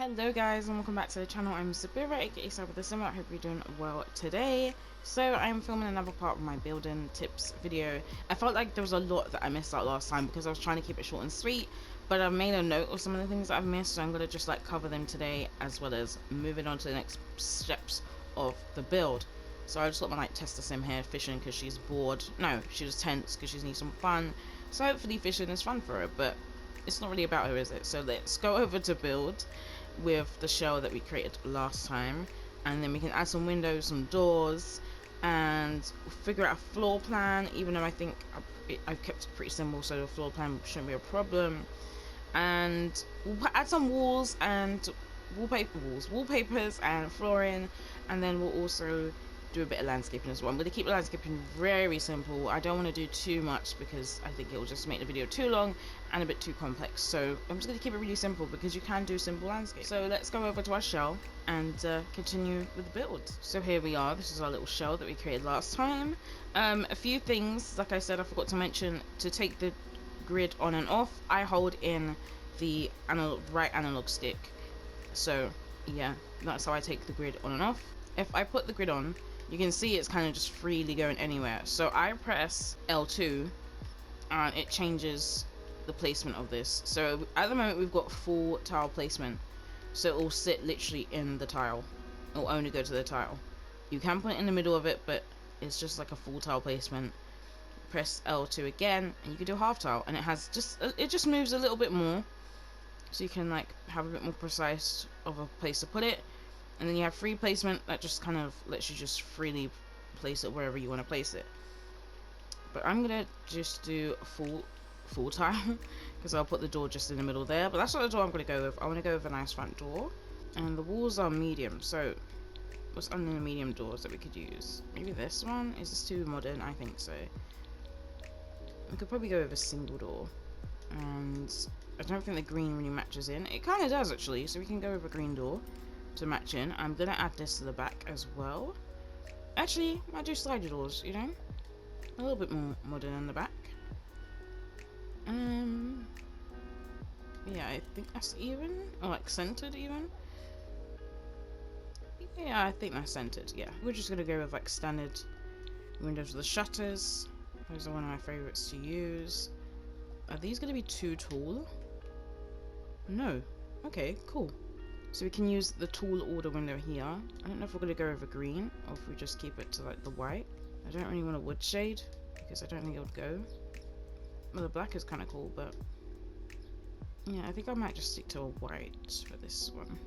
Hello guys and welcome back to the channel. I'm Sabythesimmer, aka Sabythesimmer. I hope you're doing well today. So I'm filming another part of my building tips video. I felt like there was a lot that I missed out last time because I was trying to keep it short and sweet, but I've made a note of some of the things that I've missed, so I'm going to just like cover them today as well as moving on to the next steps of the build. So I just got my like tester sim here fishing because she's bored. No, she was tense because she needs some fun. So hopefully fishing is fun for her, but it's not really about her, is it? So let's go over to build with the shell that we created last time, and then we can add some windows, some doors, and figure out a floor plan, even though I think I've kept it pretty simple, so the floor plan shouldn't be a problem. And we'll add some walls and wallpapers and flooring, and then we'll also do a bit of landscaping as well. I'm going to keep the landscaping very simple. I don't want to do too much because I think it will just make the video too long and a bit too complex, so I'm just going to keep it really simple because you can do simple landscape. So let's go over to our shell and continue with the build. So here we are. This is our little shell that we created last time. A few things, like I said, I forgot to mention, to take the grid on and off, I hold in the right analog stick. So yeah, that's how I take the grid on and off. If I put the grid on, you can see it's kind of just freely going anywhere. So I press L2 and it changes the placement of this. So at the moment we've got full tile placement, so it will sit literally in the tile. It will only go to the tile. You can put it in the middle of it, but it's just like a full tile placement. Press L2 again and you can do half tile, and it just moves a little bit more, so you can like have a bit more precise of a place to put it. And then you have free placement that just kind of lets you just freely place it wherever you want to place it. But I'm gonna just do a full tile because I'll put the door just in the middle there. But that's not the door I'm gonna go with. I want to go with a nice front door, and the walls are medium. So what's under the medium doors that we could use? Maybe this one. Is this too modern? I think so. We could probably go with a single door, and I don't think the green really matches in. It kind of does actually, so we can go with a green door to match in. I'm gonna add this to the back as well. Actually, I do slider doors, you know, a little bit more modern in the back. Yeah, I think that's even, or like centered even. Yeah, I think that's centered. Yeah, we're just gonna go with like standard windows with the shutters. Those are one of my favorites to use. Are these gonna be too tall? No. Okay, cool. So we can use the tall order window here. I don't know if we're going to go over green or if we just keep it to like the white. I don't really want a wood shade because I don't think it would go. Well, the black is kind of cool, but yeah, I think I might just stick to a white for this one.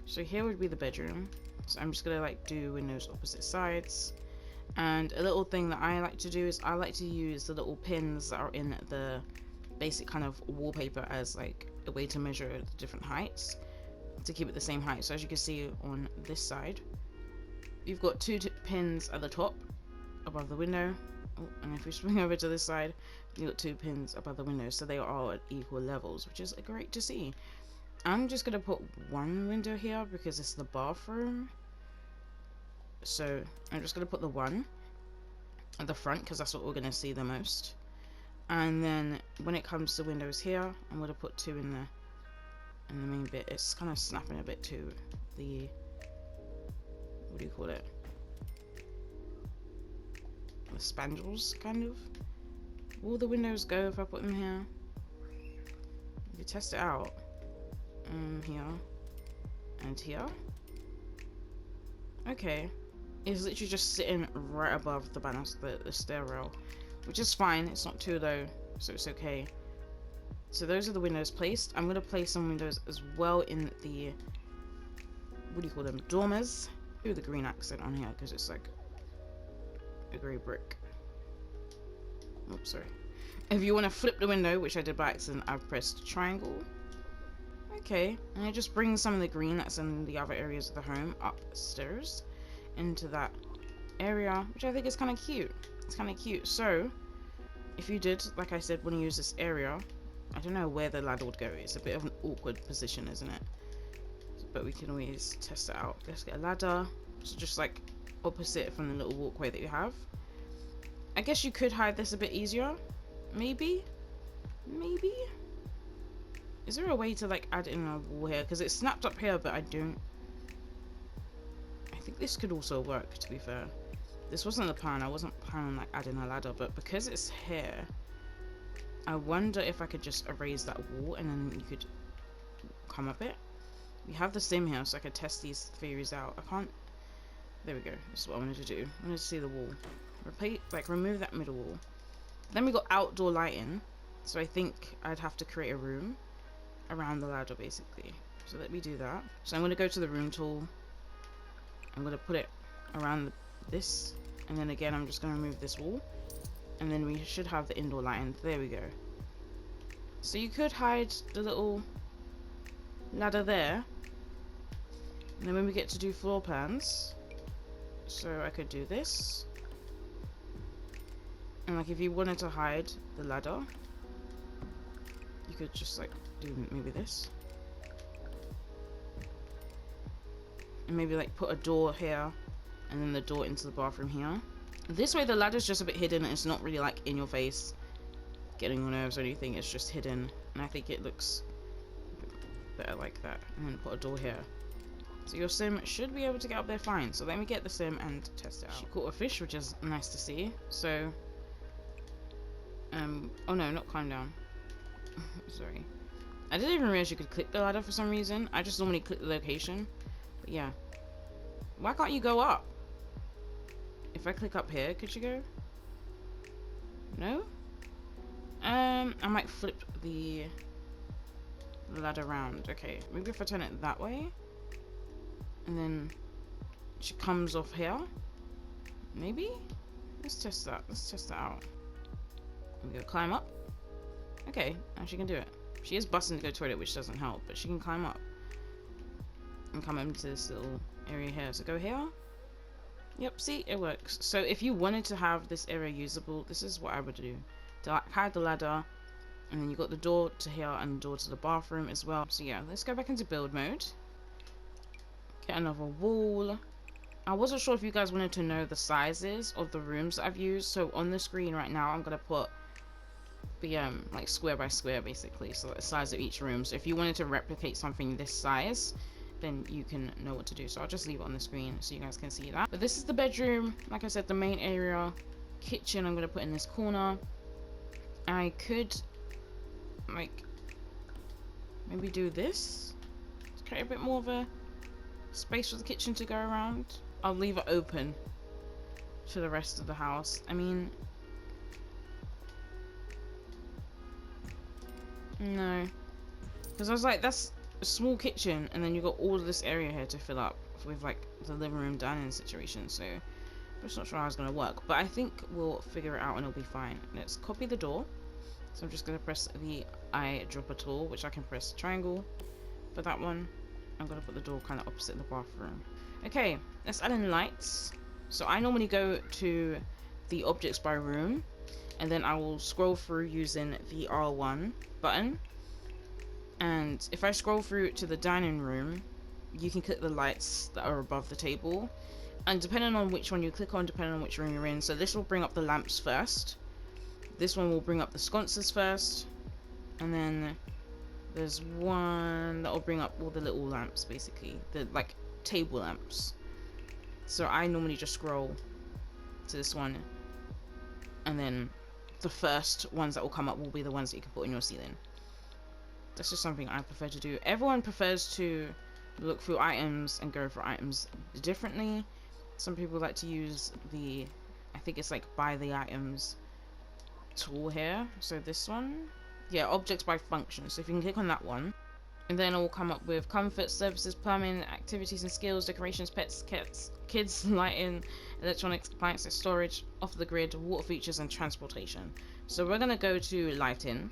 So here would be the bedroom. So I'm just going to like do windows opposite sides. And a little thing that I like to do is I like to use the little pins that are in the basic kind of wallpaper as like a way to measure the different heights, to keep it the same height. So as you can see on this side, you've got two pins at the top above the window. Oh, and if we swing over to this side, you've got two pins above the window, so they are all at equal levels, which is great to see. I'm just going to put one window here because it's the bathroom. So I'm just going to put the one at the front because that's what we're going to see the most. And then when it comes to windows here, I'm going to put two in the main bit. It's kind of snapping a bit to the, what do you call it, the spandrels kind of. Will the windows go if I put them here? You test it out. Here and here. Okay, it's literally just sitting right above the banister, the stair rail, which is fine. It's not too low, so it's okay. So those are the windows placed. I'm going to place some windows as well in the, what do you call them, dormers. Do the green accent on here because it's like a grey brick. Oops, sorry. If you want to flip the window, which I did by accident, I've pressed triangle. Okay, and it just brings some of the green that's in the other areas of the home upstairs into that area, which I think is kind of cute. It's kind of cute. So if you did, like I said, want to use this area, I don't know where the ladder would go. It's a bit of an awkward position, isn't it? But we can always test it out. Let's get a ladder. So just like opposite from the little walkway that you have. I guess you could hide this a bit easier. Maybe? Maybe? Is there a way to like add in a wall here? Because it's snapped up here, but I don't. I think this could also work, to be fair. This wasn't the plan. I wasn't planning on like adding a ladder, but because it's here, I wonder if I could just erase that wall and then you could come up it. We have the sim here, so I could test these theories out. I can't. There we go. This is what I wanted to do. I wanted to see the wall. Remove that middle wall. Then we got outdoor lighting, so I think I'd have to create a room around the ladder, basically. So let me do that. So I'm going to go to the room tool. I'm going to put it around this, and then again I'm just going to remove this wall, and then we should have the indoor lighting. There we go. So you could hide the little ladder there, and then when we get to do floor plans, so I could do this, and like if you wanted to hide the ladder, you could just like do maybe this, and maybe like put a door here and then the door into the bathroom here. This way the ladder's just a bit hidden and it's not really like in your face getting on nerves or anything. It's just hidden, and I think it looks better like that. And then put a door here, so your sim should be able to get up there fine. So let me get the sim and test it out. She caught a fish, which is nice to see. So oh no, not climb down. Sorry, I didn't even realize you could click the ladder for some reason. I just normally click the location, but yeah. Why can't you go up? If I click up here, could you go? No? I might flip the ladder around. Okay, maybe if I turn it that way, and then she comes off here. Maybe? Let's test that. Let's test that out. We go climb up. Okay, now she can do it. She is busting to go to the toilet, which doesn't help, but she can climb up and come into this little area here. So go here. Yep, see, it works. So if you wanted to have this area usable, this is what I would do. To hide the ladder, and then you got the door to here and the door to the bathroom as well. So yeah, let's go back into build mode. Get another wall. I wasn't sure if you guys wanted to know the sizes of the rooms that I've used. So on the screen right now, I'm gonna put the like square by square basically, so the size of each room. So if you wanted to replicate something this size, then you can know what to do. So I'll just leave it on the screen so you guys can see that. But this is the bedroom. Like I said, the main area. Kitchen I'm going to put in this corner. I could like maybe do this to create a bit more of a space for the kitchen to go around. I'll leave it open to the rest of the house. I mean, no, because I was like, that's a small kitchen, and then you got all of this area here to fill up with like the living room dining situation. So I'm just not sure how it's gonna work, but I think we'll figure it out and it'll be fine. Let's copy the door. So I'm just gonna press the eyedropper tool, which I can press triangle for that one. I'm gonna put the door kind of opposite the bathroom. Okay, let's add in lights. So I normally go to the objects by room, and then I will scroll through using the R1 button. And if I scroll through to the dining room, you can click the lights that are above the table, and depending on which one you click on, depending on which room you're in, so this will bring up the lamps first, this one will bring up the sconces first, and then there's one that will bring up all the little lamps, basically the like table lamps. So I normally just scroll to this one, and then the first ones that will come up will be the ones that you can put in your ceiling. That's just something I prefer to do. Everyone prefers to look through items and go for items differently. Some people like to use the, I think it's like by the items tool here. So this one, yeah, objects by function. So if you can click on that one, and then it will come up with comfort, services, plumbing, activities and skills, decorations, pets, kids, lighting, electronics, appliances, storage, off the grid, water features, and transportation. So we're gonna go to lighting.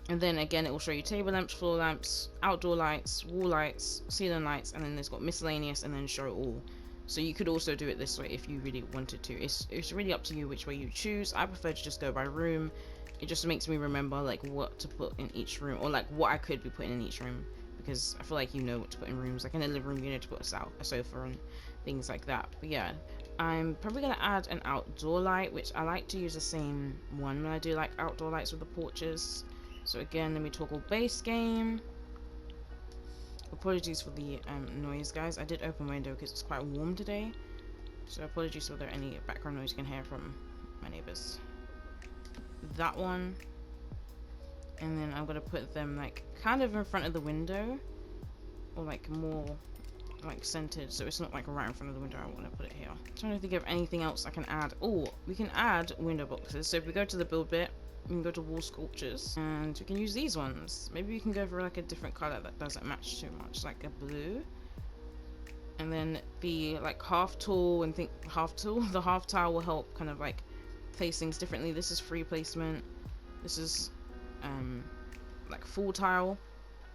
And then again, it will show you table lamps, floor lamps, outdoor lights, wall lights, ceiling lights, and then there's got miscellaneous, and then show all. So you could also do it this way if you really wanted to. It's really up to you which way you choose. I prefer to just go by room. It just makes me remember like what to put in each room, or like what I could be putting in each room, because I feel like you know what to put in rooms. Like in a living room, you know to put a sofa and things like that. But yeah, I'm probably gonna add an outdoor light, which I like to use the same one when I do like outdoor lights with the porches. So again, let me toggle base game. Apologies for the noise, guys. I did open window because it's quite warm today. So apologies if there any background noise you can hear from my neighbors. That one. And then I'm going to put them like kind of in front of the window. Or like more like centered, so it's not like right in front of the window. I want to put it here. I'm trying to think of anything else I can add. Oh, we can add window boxes. So if we go to the build bit, we can go to wall sculptures and we can use these ones. Maybe we can go for like a different color that doesn't match too much, like a blue. And then the like half tall and think half tall, the half tile will help kind of like place things differently. This is free placement. This is like full tile,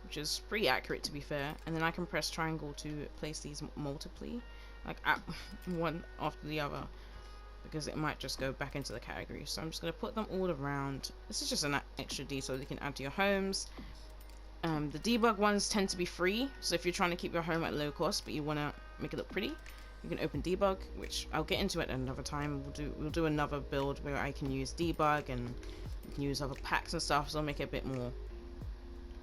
which is pretty accurate to be fair. And then I can press triangle to place these multiply, like at one after the other, because it might just go back into the category. So I'm just going to put them all around. This is just an extra detail you can add to your homes. The debug ones tend to be free, so if you're trying to keep your home at low cost but you want to make it look pretty, you can open debug, which I'll get into at another time. We'll do another build where I can use debug and you can use other packs and stuff, so I'll make it a bit more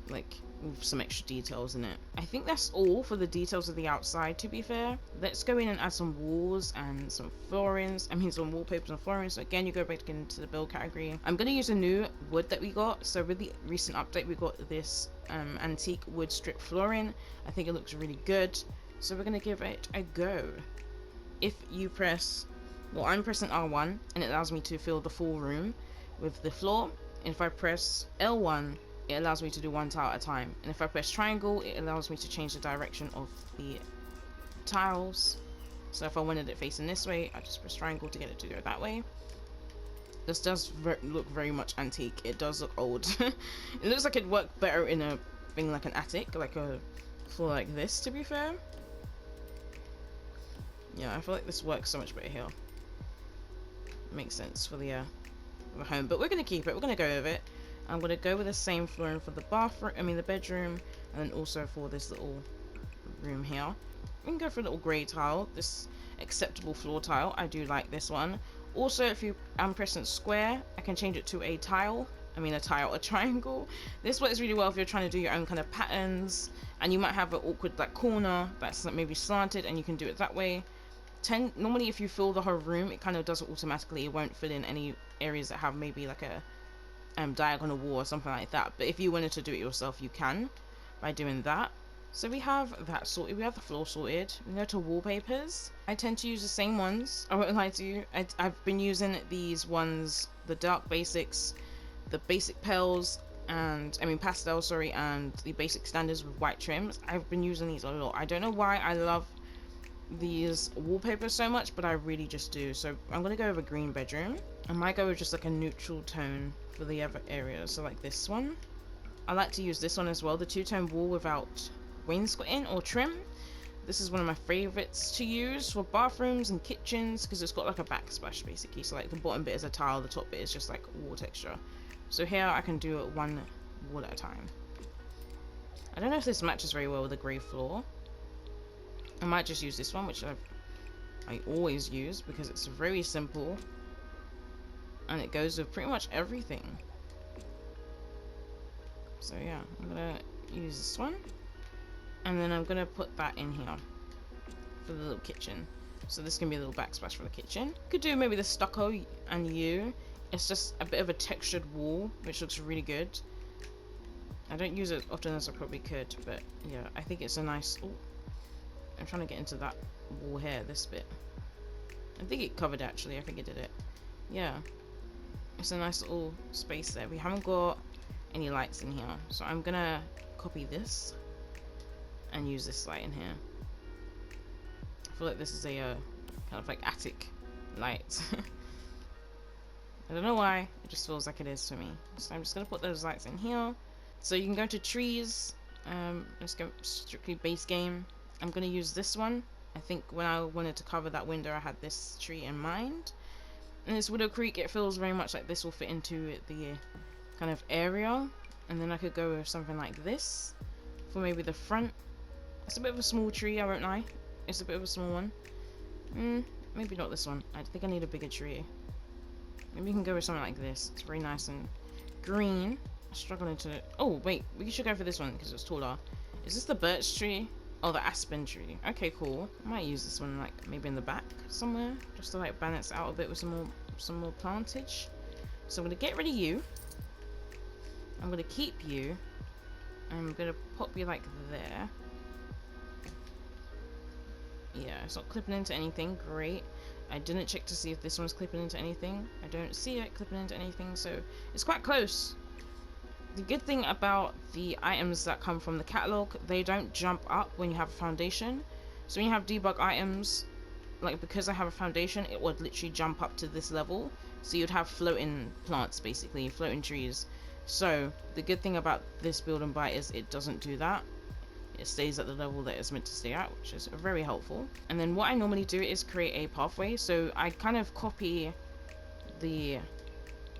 like with some extra details in it. I think that's all for the details of the outside, to be fair. Let's go in and add some walls and some floorings. I mean some wallpapers and floorings. So again, you go back into the build category. I'm going to use a new wood that we got. So with the recent update, we got this antique wood strip flooring. I think it looks really good. So we're going to give it a go. If you press, well, I'm pressing R1 and it allows me to fill the full room with the floor. And if I press L1, it allows me to do one tile at a time, and if I press triangle, it allows me to change the direction of the tiles. So if I wanted it facing this way, I just press triangle to get it to go that way. This does look very much antique. It does look old. It looks like it'd work better in a thing like an attic, like a floor like this, to be fair. Yeah, I feel like this works so much better here. Makes sense for the home, but we're gonna keep it. We're gonna go with it. I'm going to go with the same flooring for the bathroom, the bedroom, and then also for this little room here. We can go for a little grey tile, this acceptable floor tile. I do like this one. Also, if I'm pressing square, I can change it to a triangle. This works really well if you're trying to do your own kind of patterns, and you might have an awkward like corner that's maybe slanted, and you can do it that way. Normally, if you fill the whole room, it kind of does it automatically. It won't fill in any areas that have maybe like a diagonal wall or something like that, but if you wanted to do it yourself, you can by doing that. So we have that sorted. We have the floor sorted. We go to wallpapers. I tend to use the same ones. I won't lie to you. I've been using these ones, the dark basics, the basic pales, and pastels, sorry, and the basic standards with white trims. I've been using these a lot. I don't know why I love these wallpapers so much, but I really just do. So I'm gonna go with a green bedroom. I might go with just like a neutral tone for the other areas, so like this one. I like to use this one as well, the two-tone wall without wainscoting or trim. This is one of my favorites to use for bathrooms and kitchens because it's got like a backsplash basically. So like the bottom bit is a tile, the top bit is just like wall texture. So here I can do it one wall at a time. I don't know if this matches very well with the grey floor. I might just use this one, which I always use because it's very simple and it goes with pretty much everything. So yeah, I'm gonna use this one, and then I'm gonna put that in here for the little kitchen. So this can be a little backsplash for the kitchen. Could do maybe the stucco and it's just a bit of a textured wall, which looks really good. I don't use it often as I probably could, but yeah, I think it's a nice. Ooh, I'm trying to get into that wall here, this bit. I think it covered actually. I think it did it. Yeah, it's a nice little space there. We haven't got any lights in here, so I'm gonna copy this and use this light in here. I feel like this is a kind of like attic light. I don't know why, it just feels like it is to me. So I'm just gonna put those lights in here. So you can go to trees. Let's go strictly base game. I'm gonna use this one. I think when I wanted to cover that window, I had this tree in mind. And this Widow Creek, it feels very much like this will fit into the kind of area. And then I could go with something like this for maybe the front. It's a bit of a small tree, I won't lie. It's a bit of a small one. Maybe not this one. I think I need a bigger tree. Maybe you can go with something like this. It's very nice and green. Struggling to... Oh, wait. We should go for this one because it's taller. Is this the birch tree? Oh, the aspen tree. Okay, cool. I might use this one, like, maybe in the back somewhere. Just to, like, balance out a bit with some more plantage. So I'm going to get rid of you. I'm going to keep you. I'm going to pop you, like, there. Yeah, it's not clipping into anything. Great. I didn't check to see if this one's clipping into anything. I don't see it clipping into anything, so it's quite close. The good thing about the items that come from the catalog, they don't jump up when you have a foundation. So when you have debug items, like because I have a foundation, it would literally jump up to this level. So you'd have floating plants, basically, floating trees. So the good thing about this build and buy is it doesn't do that. It stays at the level that it's meant to stay at, which is very helpful. And then what I normally do is create a pathway. So I kind of copy the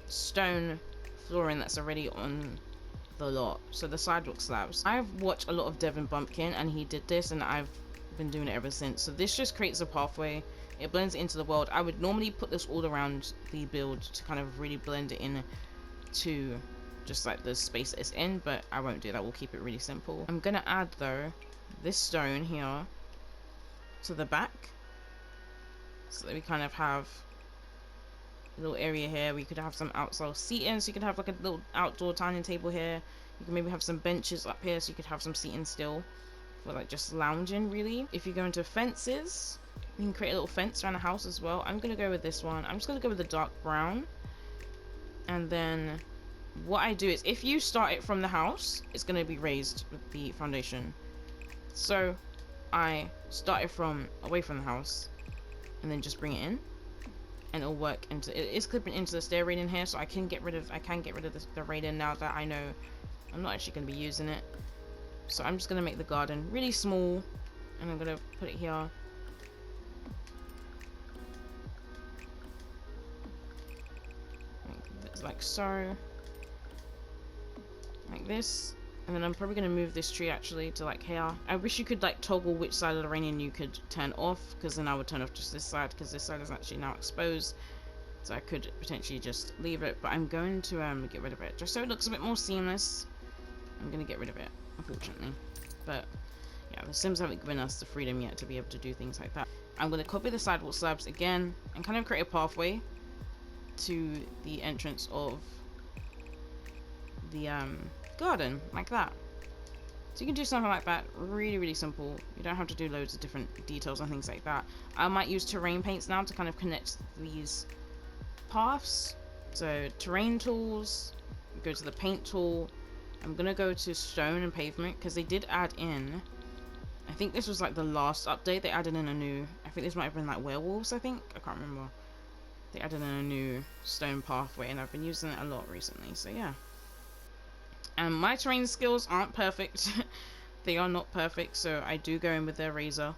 stone flooring that's already on the lot, so the sidewalk slabs. I've watched a lot of Devin Bumpkin and he did this, and I've been doing it ever since. So this just creates a pathway, it blends it into the world. I would normally put this all around the build to kind of really blend it in to just like the space it's in, but I won't do that. We'll keep it really simple. I'm gonna add though this stone here to the back so that we kind of have a little area here. We could have some outside seating, so you could have like a little outdoor dining table here. You can maybe have some benches up here, so you could have some seating still for like just lounging, really. If you go into fences, you can create a little fence around the house as well. I'm gonna go with this one. I'm just gonna go with the dark brown. And then what I do is, if you start it from the house, it's gonna be raised with the foundation. So I start it from away from the house and then just bring it in, and it'll work into it. Is clipping into the stair railing here, so I can get rid of the railing now that I know I'm not actually going to be using it. So I'm just going to make the garden really small, and I'm going to put it here. Like so, like this. And then I'm probably going to move this tree actually to like here. I wish you could like toggle which side of the railing you could turn off, because then I would turn off just this side, because this side is actually now exposed. So I could potentially just leave it, but I'm going to get rid of it just so it looks a bit more seamless. I'm going to get rid of it, unfortunately. But yeah, the Sims haven't given us the freedom yet to be able to do things like that. I'm going to copy the sidewalk slabs again and kind of create a pathway to the entrance of the garden, like that. So you can do something like that, really simple. You don't have to do loads of different details and things like that. I might use terrain paints now to kind of connect these paths. So terrain tools, go to the paint tool. I'm gonna go to stone and pavement, because they did add in, I think this was like the last update, they added in a new, I think this might have been like werewolves, I think, I can't remember. They added in a new stone pathway, and I've been using it a lot recently, so yeah. And my terrain skills aren't perfect. They are not perfect, so I do go in with their razor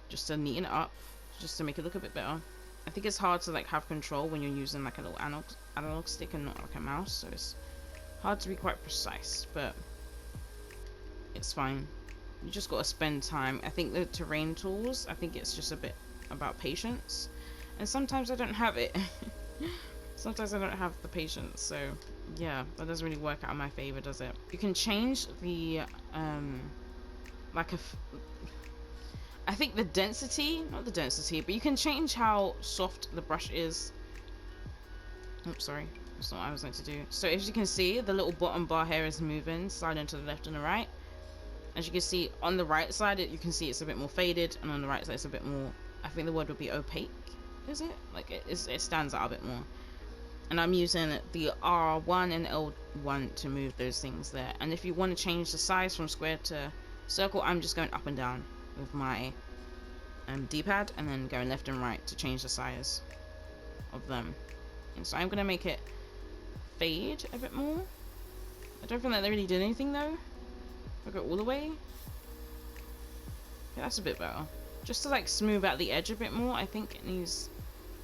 just to neaten it up, just to make it look a bit better. I think it's hard to like have control when you're using like a little analog stick and not like a mouse, so it's hard to be quite precise, but it's fine. You just gotta spend time. I think the terrain tools, I think it's just a bit about patience, and sometimes I don't have it. Sometimes I don't have the patience, so yeah, that doesn't really work out in my favor, does it? You can change the I think the density, not the density, but you can change how soft the brush is. Oops, sorry, that's not what I was meant to do. So as you can see, the little bottom bar here is moving, sliding to the left and the right. As you can see, on the right side, you can see it's a bit more faded, and on the right side it's a bit more, I think the word would be opaque, is it? Like it stands out a bit more. And I'm using the R1 and L1 to move those things there. And if you want to change the size from square to circle, I'm just going up and down with my D-pad, and then going left and right to change the size of them. And so I'm going to make it fade a bit more. I don't think that they really did anything though. If I go all the way, yeah, that's a bit better. Just to like smooth out the edge a bit more, I think it needs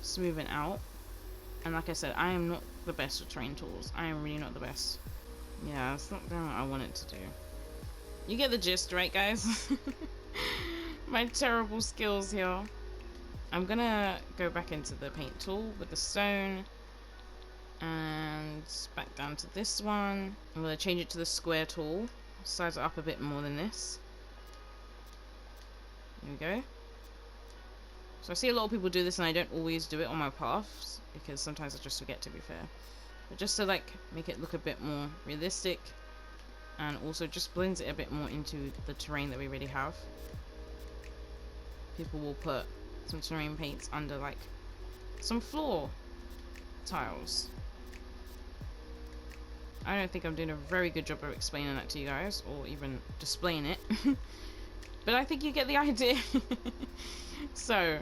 smoothing out. And like I said, I am not the best with terrain tools. I am really not the best. Yeah, it's not doing what I want it to do. You get the gist, right, guys? My terrible skills here. I'm gonna go back into the paint tool with the stone. And back down to this one. I'm going to change it to the square tool. Size it up a bit more than this. There we go. So I see a lot of people do this, and I don't always do it on my paths because sometimes I just forget, to be fair. But just to like make it look a bit more realistic, and also just blends it a bit more into the terrain that we already have. People will put some terrain paints under like some floor tiles. I don't think I'm doing a very good job of explaining that to you guys, or even displaying it. But I think you get the idea. So,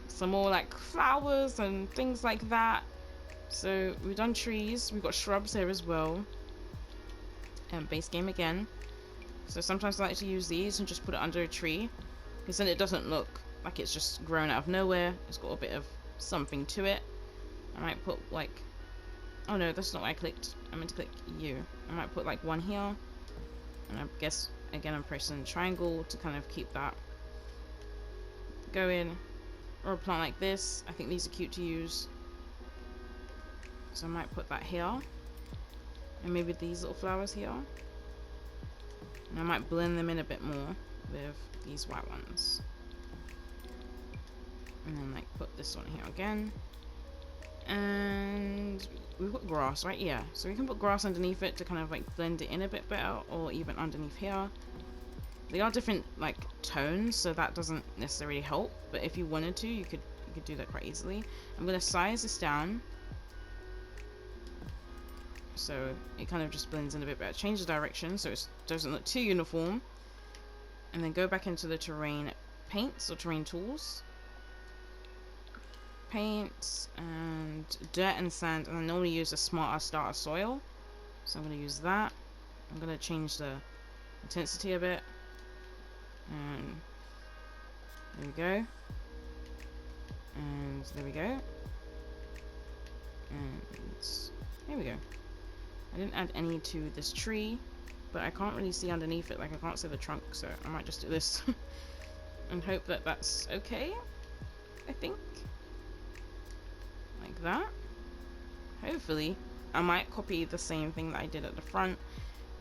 some more like flowers and things like that. So, we've done trees. We've got shrubs here as well. And base game again. So, sometimes I like to use these and just put it under a tree. Because then it doesn't look like it's just grown out of nowhere. It's got a bit of something to it. I might put like... Oh no, that's not what I clicked. I meant to click U. I might put like one here. And I guess, again, I'm pressing triangle to kind of keep that going. Or a plant like this. I think these are cute to use. So I might put that here. And maybe these little flowers here. And I might blend them in a bit more with these white ones. And then like put this one here again. And we've got grass, right? Yeah. So we can put grass underneath it to kind of like blend it in a bit better, or even underneath here. They are different like tones, so that doesn't necessarily help. But if you wanted to, you could do that quite easily. I'm gonna size this down so it kind of just blends in a bit better. Change the direction so it doesn't look too uniform. And then go back into the terrain paints or terrain tools. Paint and dirt and sand, and I normally use a smarter starter soil, so I'm going to use that. I'm going to change the intensity a bit, and there we go, and there we go, and there we go. I didn't add any to this tree, but I can't really see underneath it, like I can't see the trunk, so I might just do this and hope that that's okay. I think like that. Hopefully. I might copy the same thing that I did at the front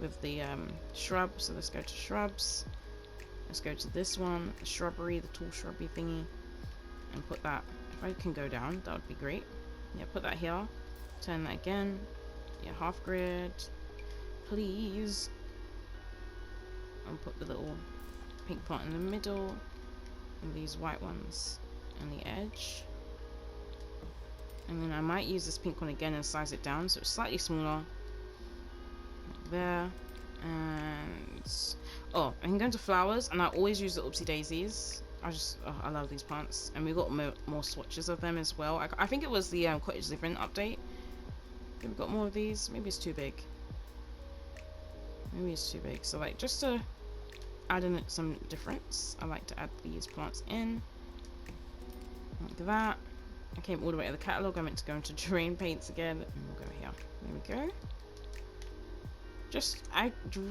with the shrubs. So let's go to shrubs. Let's go to this one, the shrubbery, the tall shrubby thingy, and put that. If I can go down, that would be great. Yeah, put that here. Turn that again. Yeah, half grid, please. And put the little pink plant in the middle, and these white ones on the edge. And then I might use this pink one again and size it down so it's slightly smaller. Like there. And oh, I can go into flowers, and I always use the oopsie daisies. I love these plants, and we've got more swatches of them as well. I think it was the Cottage Living update. We've got more of these. Maybe it's too big. Maybe it's too big. So like just to add in some difference, I like to add these plants in like that. I came all the way to the catalogue. I meant to go into terrain paints again. And we'll go here. There we go. Just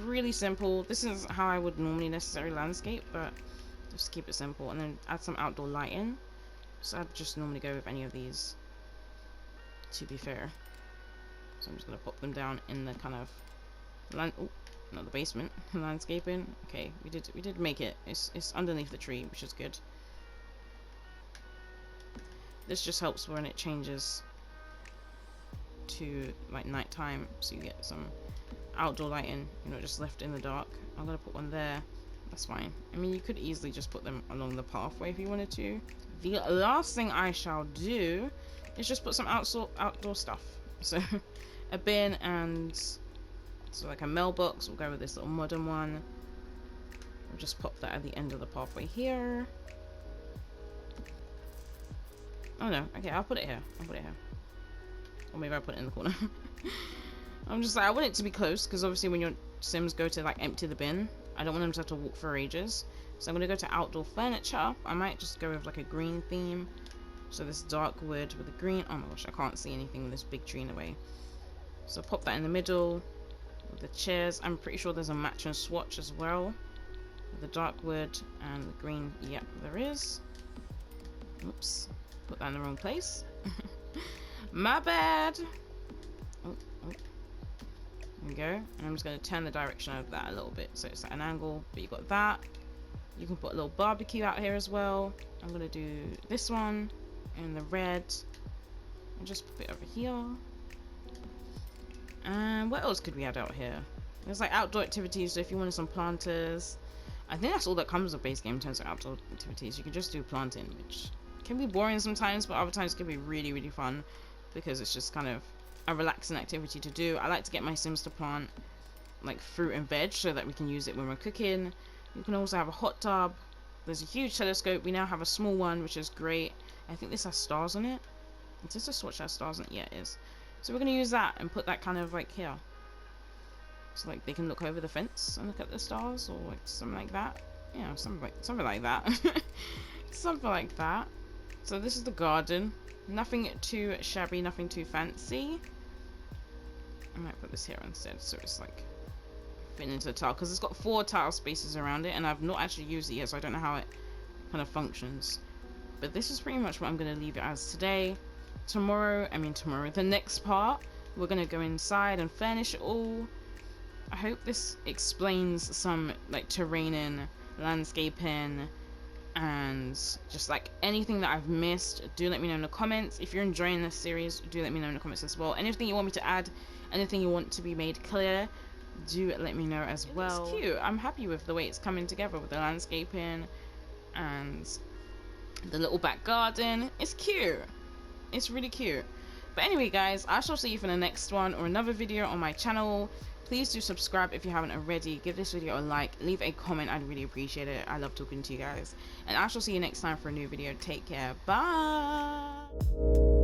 really simple. This is how I would normally necessarily landscape, but just keep it simple. And then add some outdoor lighting. So I'd just normally go with any of these, to be fair. So I'm just gonna pop them down in the kind of oh, not the basement, landscaping. Okay, we did make it. It's underneath the tree, which is good. This just helps when it changes to like nighttime, so you get some outdoor lighting, you're not just left in the dark. I'm gonna put one there. That's fine. I mean, you could easily just put them along the pathway if you wanted to. The last thing I shall do is just put some outdoor stuff. So a bin and so like a mailbox. We'll go with this little modern one. We'll just pop that at the end of the pathway here. Oh no, okay, I'll put it here. Or maybe I'll put it in the corner. I'm just like, I want it to be close, because obviously when your Sims go to like empty the bin, I don't want them to have to walk for ages. So I'm going to go to outdoor furniture. I might just go with like a green theme. So this dark wood with a green. Oh my gosh, I can't see anything with this big tree in the way. So pop that in the middle with the chairs. I'm pretty sure there's a matching swatch as well. With the dark wood and the green. Yep, there is. Oops. Put that in the wrong place. My bad. Oh, oh. There we go. And I'm just going to turn the direction of that a little bit so it's at an angle. But you got that. You can put a little barbecue out here as well. I'm going to do this one in the red. And just put it over here. And what else could we add out here? There's like outdoor activities, so if you wanted some planters. I think that's all that comes with base game in terms of outdoor activities. You can just do planting, which can be boring sometimes, but other times can be really, really fun because it's just kind of a relaxing activity to do. I like to get my Sims to plant like fruit and veg so that we can use it when we're cooking. You can also have a hot tub. There's a huge telescope. We now have a small one, which is great. I think this has stars on it. Is this a swatch that has stars on it? Yeah, it is. So we're going to use that and put that kind of like here. So like they can look over the fence and look at the stars or like something like that. Yeah, something like that. Something like that. So this is the garden. Nothing too shabby, nothing too fancy. I might put this here instead so it's like fit into the tile because it's got 4 tile spaces around it and I've not actually used it yet, so I don't know how it kind of functions. But this is pretty much what I'm going to leave it as today. Tomorrow, the next part, we're going to go inside and furnish it all. I hope this explains some like terrain, landscaping, and just like anything that I've missed. Do let me know in the comments. If you're enjoying this series, do let me know in the comments as well. Anything you want me to add, anything you want to be made clear, do let me know as well. It's cute. I'm happy with the way it's coming together with the landscaping and the little back garden. It's cute. It's really cute. But anyway guys, I shall see you for the next one or another video on my channel. Please do subscribe if you haven't already. Give this video a like. Leave a comment. I'd really appreciate it. I love talking to you guys. And I shall see you next time for a new video. Take care. Bye.